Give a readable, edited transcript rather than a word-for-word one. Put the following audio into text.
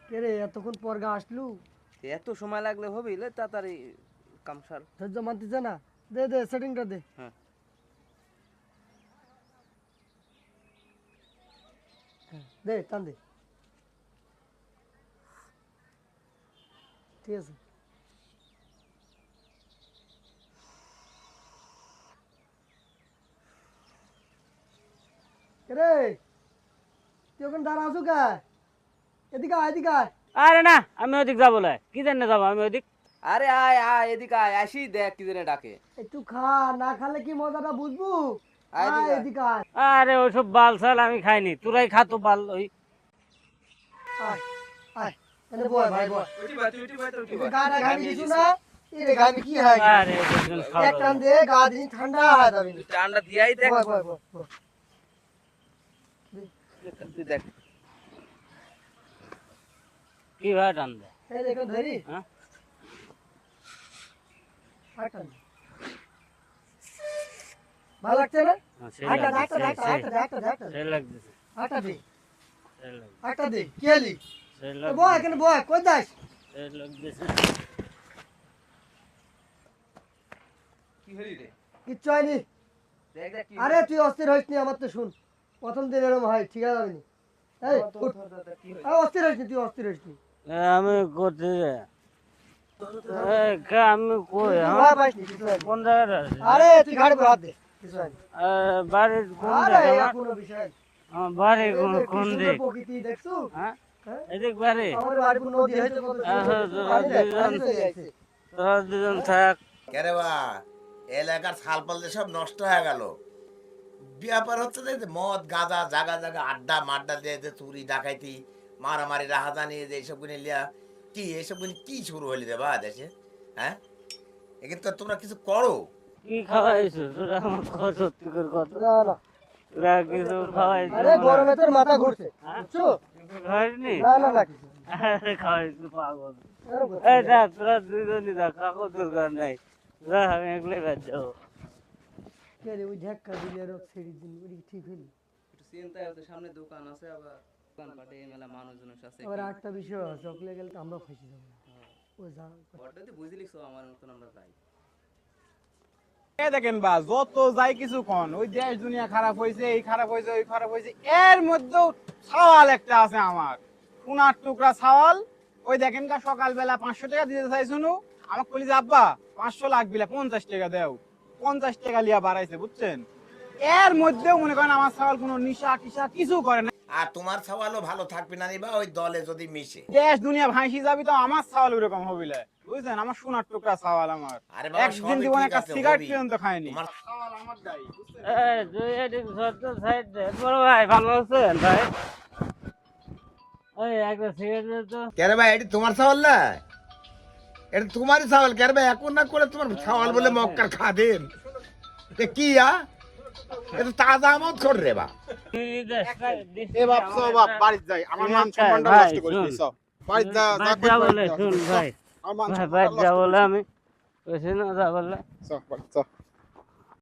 কে রে এতক্ষণ পর গা আসলু? এত সময় লাগলে হবে লে তাড়াতাড়ি কামসার। ধৈর্য মানতেছে না। দে দে সেটিংটা দে। হ্যাঁ দে টান দে। ঠিক আছে। কে রে তুই ওখানে দাঁড়া আছো কে? এদিকে আয় এদিকে আয়। আরে না, আমি ওদিক যাবো না, কি জন্য যাবো আমি ওদিক? আরে আয় আয় এদিকে আয়, আসি দেখ কি জন্য ডাকে। একটু খা, না খেলে কি মজাটা বুঝবো? আয় আয় এদিকে আয়। এদিকে আয়। আরে ওইসব বাল ছাল আমি খাইনি, তোরাই খাতো বাল ওই। আয় আয় এনে বয় ভাই বয়। উঠি ভাই তুই উঠি ভাই তুই উঠি এই ভাই। গাটা ঘামি দিছু না? এই ঘামি কি হয়? আরে দুজন এক খাওয়া টান দে গা দিন ঠান্ডা হয়ে যাবে। টান্ডা দিয়াই দেখ। বয় বয় বয় বয়। তুই দেখ কি ভাই টান দে? এই দেখো ধরি। হ্যাঁ আর টান দে। ভালো লাগছে না? সেই আটা লাগছে, আটা সেই লাগছে, আটা দে। সেই লাগছে, আটা দে কেলি। সেই তো বয় লাগছে, এখানে বয় কই যাস? সেই লাগছে। কি হলি রে। কিচ্ছু হয়নি। দেখ দেখ কি আরে তুই অস্থির হইস নি, আমার তো শুন। প্রথম দিন এরকম হয়, ঠিক আছে যাবে নি। এই উঠ। কি হলি। অস্থির হইস নি, তুই অস্থির হইস নি। আমি করতে আমি কই তুই হ্যাঁ? ভয় পাইস নি, কিছু হয়নি। কোন জায়গাটা আছে? আরে তুই ঘাড়ে পর হাত দে, কিছু হয়নি। বাড়ির কোন আরে জায়গা এটা আমার? কোনো বিষয় না। আমার বাড়ি এই যে কি কোন সুন্দর দিক? প্রকৃতি দেখছো? হ্যাঁ হ্যাঁ? এদিক বাড়ি। আমাদের বাড়ি পুরো নদী হয়েছে, কত সুন্দর দেখছো? তোরা পানি দেখ, দুজন পানি চলে আসছে। তোরা দুজন থাক। কেরে বা এলাকার ছালপাল যে সব নষ্ট হয়ে গেল। ব্যাপার হচ্ছে যে মদ গাঁজা জাগা জাগা আড্ডা মাড্ডা দিয়ে যে চুরি ডাকাইতি মারামারি রাহাজানি যে এইসব গুলি লিয়া কি এইসব গুলি কি শুরু হইলি রে বা দেশে? হ্যাঁ এখানে তো তোমরা কিছু করো। কি খাওয়াইছো তোরা? আমার কথা সত্যি করে কথা। না না, তোরা কিছু খাওয়াইছো? আরে গরমে তোর মাথা ঘুরছে, হ্যাঁ? বুঝছো? খাওয়াইনি? না না না কিছু। আরে খাওয়াইছো পাগল। এরকম করছিস এই না। দেখ তোরা দুজনই দেখ, কাকো দরকার নাই। তোরা আমি একলাই বাদ যাবো। কে রে ওই ঝাক্কা দিলে রোগ ছেড়ে দিন, ওই ঠিক হইল। একটু চিন্তা হচ্ছে, সামনে দোকান আছে, আবার দোকান পাটে মেলা মানুষজন আছে। আবার একটা বিষয় আছে, চকলে গেলে তো আমরা ফেসে যাবো। ওই যা ওটা তো বুঝলি সো আমার মতন আমরা যাই। দেখেন বা যত যাই কিছু কন ওই দেশ দুনিয়া খারাপ হয়েছে, এই খারাপ হয়েছে, ওই খারাপ হয়েছে, এর মধ্যেও সওয়াল একটা আছে আমার, সোনার টুকরা সওয়াল। ওই দেখেন কা সকালবেলা 500 টাকা দিতে চাই শুনু, আমাকে বলি যে আব্বা 500 লাগবে না, 50 টাকা দেও। 50 টাকা লিয়া বাড়াইছে বুঝছেন। এর মধ্যেও মনে করেন আমার সওয়াল কোনো নিশা টিশা কিছু করে না। আর তোমার সওয়ালও ভালো থাকবে না রে বা ওই দলে যদি মিশে। দেশ দুনিয়া ভাইসি যাবি তো আমার সওয়াল ওইরকম হবিলে বুঝছেন। আমার সোনার টুকরা সওয়াল আমার, আরে বাবা একদিন সবই জীবনে ঠিক একটা আছে, সিগারেট হবি। পর্যন্ত খায়নি। তোমার সওয়াল আমার দায়ী বুঝছেন। এই তুই এদিক সত্য সাইড দে। বড় ভাই ভালো আছেন ভাই? ওই একটা সিগারেট তো। কেরে ভাই এটি তোমার সওয়াল না, এটা তোমারই সওয়াল। কেরে ভাই এখন না করে তোমার সওয়াল বলে মক্কার খাদেন কি এটা তাজা আমদ কর রে বা। এ বাপ সব বাপ বাড়ি যাই, আমার মান সম্মানটা ভাই, নষ্ট করিস শুন। সব। বাড়ি যা যা বাদ যা বলে শুন ভাই, আমার মান ভাই সম্মানটা বাদ নষ্ট যা করিস। বলে আমি কইছি না যা বলে। চল বাড়ি চল।